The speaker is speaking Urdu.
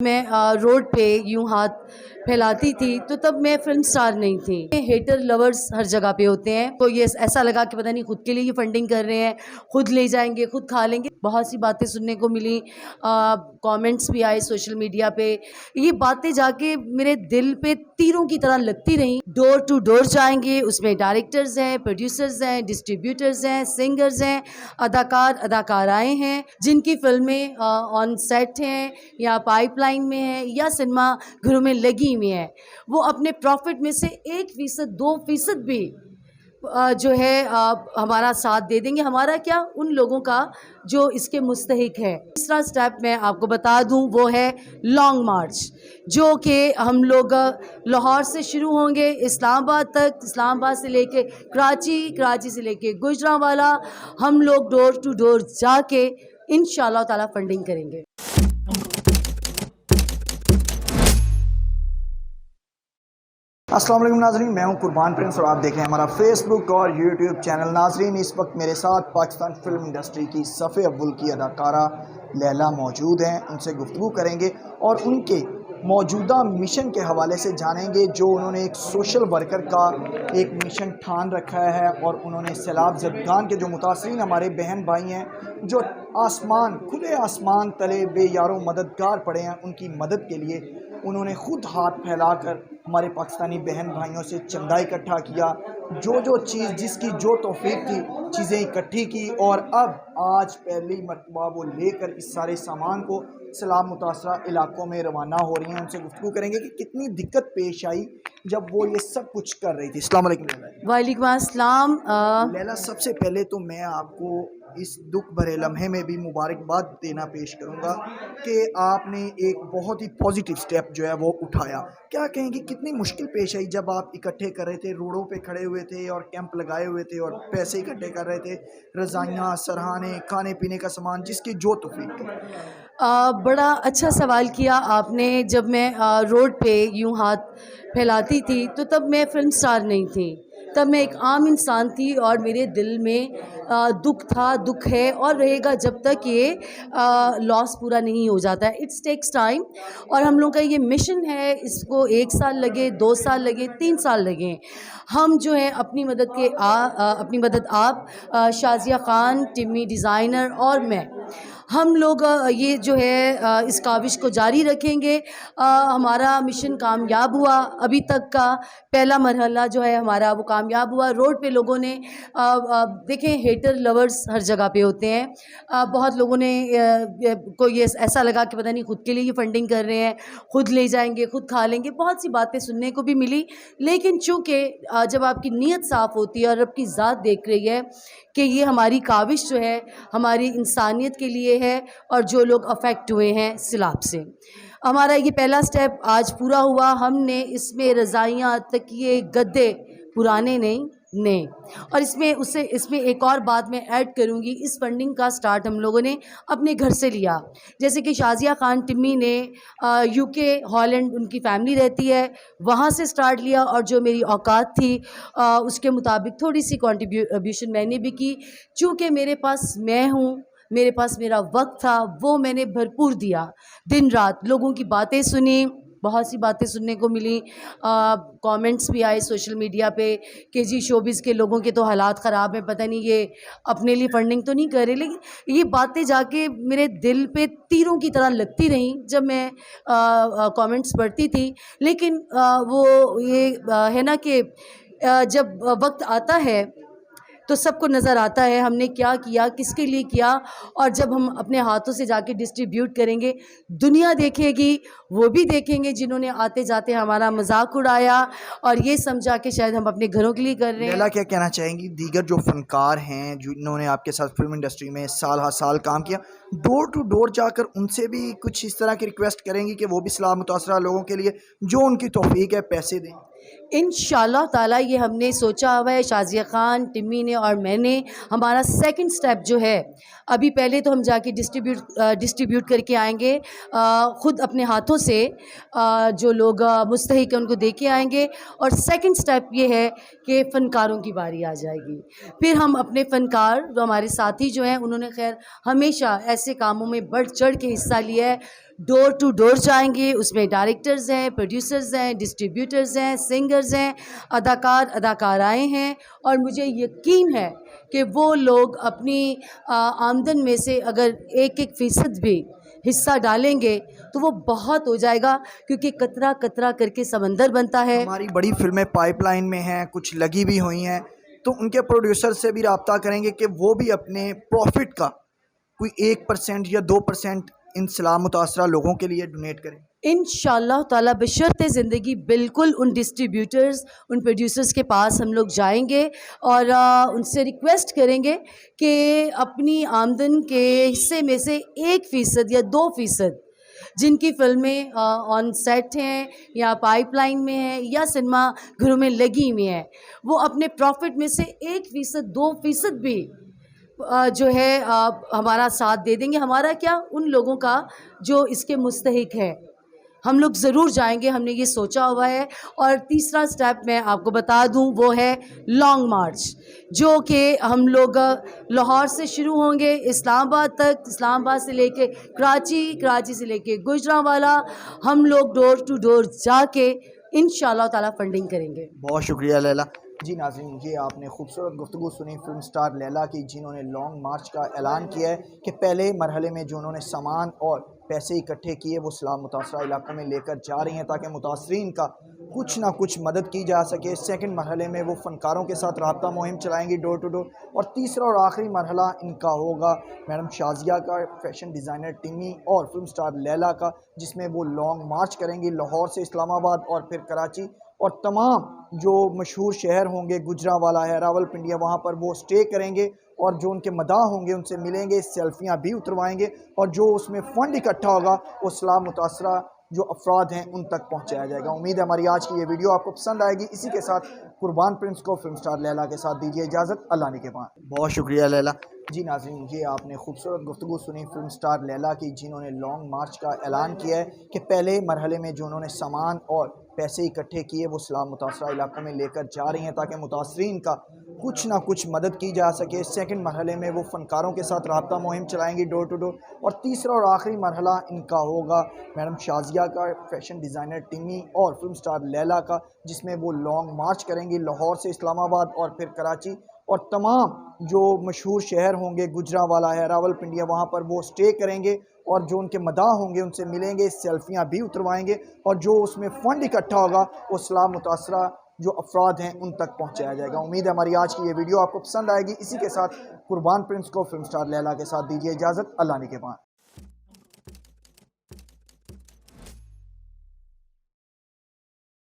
میں روڈ پہ یوں ہاتھ پھیلاتی تھی تو تب میں فلم سٹار نہیں تھی. ہیٹر لورز ہر جگہ پہ ہوتے ہیں تو یہ ایسا لگا کہ پتہ نہیں خود کے لیے یہ فنڈنگ کر رہے ہیں, خود لے جائیں گے, خود کھا لیں گے. بہت سی باتیں سننے کو ملی, کامنٹس بھی آئے سوشل میڈیا پہ. یہ باتیں جا کے میرے دل پہ تیروں کی طرح لگتی رہیں. ڈور ٹو ڈور جائیں گے, اس میں ڈائریکٹرز ہیں, پروڈیوسرز ہیں, ڈسٹریبیوٹرز ہیں, سنگرز ہیں, اداکارائیں ہیں جن کی فلمیں آن سیٹ ہیں یا پائپ لائن میں ہیں یا سنیما گھروں میں لگی ہوئی ہیں. وہ اپنے پروفٹ میں سے 1%, 2% بھی جو ہے ہمارا ساتھ دے دیں گے. ہمارا کیا, ان لوگوں کا جو اس کے مستحق ہے. تیسرا سٹیپ میں آپ کو بتا دوں وہ ہے لانگ مارچ, جو کہ ہم لوگ لاہور سے شروع ہوں گے اسلام آباد تک, اسلام آباد سے لے کے کراچی, کراچی سے لے کے گوجرانوالا. ہم لوگ ڈور ٹو ڈور جا کے انشاءاللہ تعالی فنڈنگ کریں گے. السلام علیکم ناظرین, میں ہوں قربان پرنس اور آپ دیکھ رہے ہیں ہمارا فیس بک اور یوٹیوب چینل. ناظرین, اس وقت میرے ساتھ پاکستان فلم انڈسٹری کی صف اول کی اداکارہ لیلا موجود ہیں. ان سے گفتگو کریں گے اور ان کے موجودہ مشن کے حوالے سے جانیں گے, جو انہوں نے ایک سوشل ورکر کا ایک مشن ٹھان رکھا ہے اور انہوں نے سیلاب زدگان کے جو متاثرین ہمارے بہن بھائی ہیں جو کھلے آسمان تلے بے یاروں مددگار پڑے ہیں, ان کی مدد کے لیے انہوں نے خود ہاتھ پھیلا کر ہمارے پاکستانی بہن بھائیوں سے چندہ اکٹھا کیا. جو چیز جس کی جو توفیق تھی چیزیں اکٹھی کی, اور اب آج پہلی مرتبہ وہ لے کر اس سارے سامان کو سیلاب متاثرہ علاقوں میں روانہ ہو رہی ہیں. ان سے گفتگو کریں گے کہ کتنی دقت پیش آئی جب وہ یہ سب کچھ کر رہی تھی. السلام علیکم لیلا. وعلیکم السلام. لیلا, سب سے پہلے تو میں آپ کو اس دکھ بھرے لمحے میں بھی مبارکباد دینا پیش کروں گا کہ آپ نے ایک بہت ہی پازیٹیو سٹیپ جو ہے وہ اٹھایا. کیا کہیں گے کتنی مشکل پیش آئی جب آپ اکٹھے کر رہے تھے, روڈوں پہ کھڑے ہوئے تھے اور کیمپ لگائے ہوئے تھے اور پیسے اکٹھے کر رہے تھے, رضائیاں, سرہانے, کھانے پینے کا سامان, جس کی جو توفیق تھی؟ بڑا اچھا سوال کیا آپ نے. جب میں روڈ پہ یوں ہاتھ پھیلاتی تھی تو تب میں فلم سٹار نہیں تھی, تب میں ایک عام انسان تھی اور میرے دل میں دکھ تھا, دکھ ہے اور رہے گا جب تک یہ لاس پورا نہیں ہو جاتا ہے. اٹس ٹیکس ٹائم, اور ہم لوگوں کا یہ مشن ہے, اس کو 1 سال لگے, 2 سال لگے, 3 سال لگیں. ہم جو ہے اپنی مدد آپ, شازیہ خان, ٹمی ڈیزائنر اور میں, ہم لوگ یہ جو ہے اس کاوش کو جاری رکھیں گے. ہمارا مشن کامیاب ہوا, ابھی تک کا پہلا مرحلہ جو ہے ہمارا وہ کامیاب ہوا. روڈ پہ لوگوں نے دیکھیں, ہیٹر لورز ہر جگہ پہ ہوتے ہیں. بہت لوگوں نے کو یہ ایسا لگا کہ پتہ نہیں خود کے لیے یہ فنڈنگ کر رہے ہیں, خود لے جائیں گے, خود کھا لیں گے. بہت سی باتیں سننے کو بھی ملی, لیکن چونکہ جب آپ کی نیت صاف ہوتی ہے اور رب کی ذات دیکھ رہی ہے کہ یہ ہماری کاوش جو ہے ہماری انسانیت کے لیے ہے, اور جو لوگ افیکٹ ہوئے ہیں سیلاب سے, ہمارا یہ پہلا سٹیپ آج پورا ہوا. ہم نے اس میں رضائیاں, تکیے, گدے, پرانے نہیں نئے, اور اس میں ایک اور بات میں ایڈ کروں گی. اس فنڈنگ کا سٹارٹ ہم لوگوں نے اپنے گھر سے لیا. جیسے کہ شازیہ خان ٹمی نے UK ہالینڈ ان کی فیملی رہتی ہے, وہاں سے سٹارٹ لیا, اور جو میری اوقات تھی اس کے مطابق تھوڑی سی کنٹریبیوشن میں نے بھی کی. چونکہ میرے پاس میں ہوں, میرے پاس میرا وقت تھا, وہ میں نے بھرپور دیا. دن رات لوگوں کی باتیں سنی, بہت سی باتیں سننے کو ملی, کامنٹس بھی آئے سوشل میڈیا پہ کہ جی شوبز کے لوگوں کے تو حالات خراب ہیں, پتہ نہیں یہ اپنے لیے فنڈنگ تو نہیں کر رہے. لیکن یہ باتیں جا کے میرے دل پہ تیروں کی طرح لگتی رہیں جب میں کامنٹس پڑھتی تھی. لیکن وہ یہ ہے نا کہ جب وقت آتا ہے تو سب کو نظر آتا ہے ہم نے کیا کیا, کس کے لیے کیا, اور جب ہم اپنے ہاتھوں سے جا کے ڈسٹریبیوٹ کریں گے, دنیا دیکھے گی, وہ بھی دیکھیں گے جنہوں نے آتے جاتے ہمارا مذاق اڑایا اور یہ سمجھا کہ شاید ہم اپنے گھروں کے لیے کر رہے ہیں. لیلا, کیا کہنا چاہیں گی دیگر جو فنکار ہیں جنہوں نے آپ کے ساتھ فلم انڈسٹری میں سال ہر سال کام کیا, ڈور ٹو ڈور جا کر ان سے بھی کچھ اس طرح کی ریکویسٹ کریں گی کہ وہ بھی سیلاب متاثرہ لوگوں کے لیے جو ان کی توفیق ہے پیسے دیں؟ انشاءاللہ تعالیٰ یہ ہم نے سوچا ہوا ہے, شازیہ خان, ٹمی نے اور میں نے. ہمارا سیکنڈ سٹیپ جو ہے, ابھی پہلے تو ہم جا کے ڈسٹریبیوٹ کر کے آئیں گے خود اپنے ہاتھوں سے, جو لوگ مستحق ہیں ان کو دے کے آئیں گے. اور سیکنڈ سٹیپ یہ ہے کہ فنکاروں کی باری آ جائے گی. پھر ہم اپنے فنکار جو ہمارے ساتھی جو ہیں, انہوں نے خیر ہمیشہ ایسے کاموں میں بڑھ چڑھ کے حصہ لیا ہے. ڈور ٹو ڈور جائیں گے. اس میں ڈائریکٹرز ہیں, پروڈیوسرز ہیں, ڈسٹریبیوٹرز ہیں, سنگرز ہیں, اداکار اداکارائیں ہیں, اور مجھے یقین ہے کہ وہ لوگ اپنی آمدن میں سے اگر 1% بھی حصہ ڈالیں گے تو وہ بہت ہو جائے گا, کیونکہ قطرہ قطرہ کر کے سمندر بنتا ہے. ہماری بڑی فلمیں پائپ لائن میں ہیں, کچھ لگی بھی ہوئی ہیں, تو ان کے پروڈیوسر سے بھی رابطہ کریں گے کہ وہ بھی اپنے پروفٹ کا کوئی 1% یا 2% ان سیلاب متاثرہ لوگوں کے لیے ڈونیٹ کریں. انشاءاللہ تعالیٰ بشرط زندگی بالکل ان ڈسٹریبیوٹرز, ان پروڈیوسرز کے پاس ہم لوگ جائیں گے اور ان سے ریکویسٹ کریں گے کہ اپنی آمدن کے حصے میں سے 1% یا 2% جن کی فلمیں آن سیٹ ہیں یا پائپ لائن میں ہیں یا سنیما گھروں میں لگی ہوئی ہیں, وہ اپنے پروفٹ میں سے 1% 2% بھی جو ہے ہمارا ساتھ دے دیں گے. ہمارا کیا, ان لوگوں کا جو اس کے مستحق ہے. ہم لوگ ضرور جائیں گے, ہم نے یہ سوچا ہوا ہے. اور تیسرا سٹیپ میں آپ کو بتا دوں, وہ ہے لانگ مارچ, جو کہ ہم لوگ لاہور سے شروع ہوں گے اسلام آباد تک, اسلام آباد سے لے کے کراچی, کراچی سے لے کے گوجرانوالا, ہم لوگ ڈور ٹو ڈور جا کے انشاءاللہ تعالیٰ فنڈنگ کریں گے. بہت شکریہ لیلا. جی ناظرین, یہ آپ نے خوبصورت گفتگو سنی فلم سٹار لیلا کی, جنہوں نے لانگ مارچ کا اعلان کیا ہے کہ پہلے مرحلے میں جو انہوں نے سامان اور پیسے اکٹھے کیے وہ سیلاب متاثرہ علاقوں میں لے کر جا رہی ہیں تاکہ متاثرین کا کچھ نہ کچھ مدد کی جا سکے. سیکنڈ مرحلے میں وہ فنکاروں کے ساتھ رابطہ مہم چلائیں گی ڈور ٹو ڈور, اور تیسرا اور آخری مرحلہ ان کا ہوگا میڈم شازیہ کا, فیشن ڈیزائنر ٹیمی, اور فلم سٹار لیلا کا, جس میں وہ لانگ مارچ کریں گی لاہور سے اسلام آباد اور پھر کراچی, اور تمام جو مشہور شہر ہوں گے, گجرانوالا ہے, راولپنڈی ہے, وہاں پر وہ سٹے کریں گے, اور جو ان کے مداح ہوں گے ان سے ملیں گے, سیلفیاں بھی اتروائیں گے, اور جو اس میں فنڈ اکٹھا ہوگا وہ سیلاب متاثرہ جو افراد ہیں ان تک پہنچایا جائے گا. امید ہے ہماری آج کی یہ ویڈیو آپ کو پسند آئے گی. اسی کے ساتھ قربان پرنس کو فلم سٹار لیلا کے ساتھ دیجیے اجازت. اللہ نے کے بعد. بہت شکریہ لیلا. جی ناظرین, یہ آپ نے خوبصورت گفتگو سنی فلم سٹار لیلا کی, جنہوں نے لانگ مارچ کا اعلان کیا ہے کہ پہلے مرحلے میں جو انہوں نے سامان اور پیسے اکٹھے کیے وہ سیلاب متاثرہ علاقوں میں لے کر جا رہی ہیں تاکہ متاثرین کا کچھ نہ کچھ مدد کی جا سکے. سیکنڈ مرحلے میں وہ فنکاروں کے ساتھ رابطہ مہم چلائیں گی ڈور ٹو ڈور, اور تیسرا اور آخری مرحلہ ان کا ہوگا میڈم شازیہ کا, فیشن ڈیزائنر ٹیمی, اور فلم سٹار لیلا کا, جس میں وہ لانگ مارچ کریں گی لاہور سے اسلام آباد اور پھر کراچی, اور تمام جو مشہور شہر ہوں گے, گجرانوالا ہے, راولپنڈی ہے, وہاں پر وہ سٹے کریں گے, اور جو ان کے مداح ہوں گے ان سے ملیں گے, سیلفیاں بھی اتروائیں گے, اور جو اس میں فنڈ اکٹھا ہوگا وہ سیلاب متاثرہ جو افراد ہیں ان تک پہنچایا جائے گا. امید ہے ہماری آج کی یہ ویڈیو آپ کو پسند آئے گی. اسی کے ساتھ قربان پرنس کو فلم سٹار لیلا کے ساتھ دیجیے اجازت. اللہ نے کے بعد.